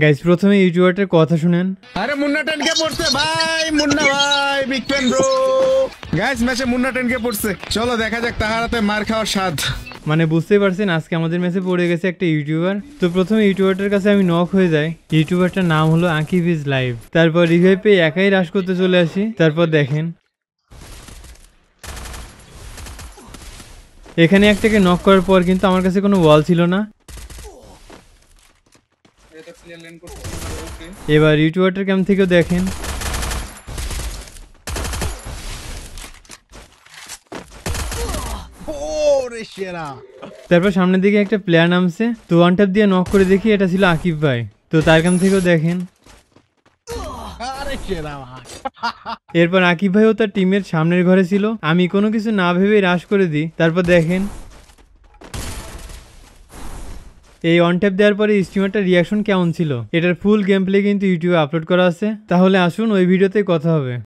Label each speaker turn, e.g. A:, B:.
A: Guys প্রথমে ইউটিউবারটার কথা শুনেন।
B: আরে মুন্না 10K পড়ছে ভাই, মুন্না ভাই বিগ ফ্যান ব্রো। গাইস ম্যাচে মুন্না 10K পড়ছে, চলো দেখা যাক তাহার হাতে মার খাওয়ার স্বাদ।
A: মানে বুঝতেই পারছেন আজকে আমাদের ম্যাচে পড়ে গেছে একটা ইউটিউবার। তো প্রথমে ইউটিউবারটার কাছে আমি নক হয়ে যাই। ইউটিউবারটার নাম হলো আকিব ইজ লাইভ। তারপর রিভাইভ পেয়ে একাই রাশ করতে চলে আসি। তারপর দেখেন এখানে একটাকে নক করার পর কিন্তু আমার কাছে কোনো ওয়াল ছিল না। এবার ইউটিউবারটার ক্যাম্প থেকেও দেখেন তারপর সামনের দিকে একটা প্লেয়ার নামছে, তো ওয়ান ট্যাপ দিয়ে নক করে দেখি এটা ছিল আকিব ভাই। তো তার ক্যাম্প থেকেও দেখেন। এরপর আকিব ভাই ও তার টিমের সামনের ঘরে ছিল, আমি কোনো কিছু না ভেবে রাশ করে দিই। তারপর দেখেন এই অন ট্যাপ দেওয়ার পরে স্ট্রিমারটার রিয়াকশন কেমন ছিল, এটার ফুল গেম প্লে কিন্তু ইউটিউবে আপলোড করা আছে। তাহলে আসুন ওই ভিডিওতে কথা হবে।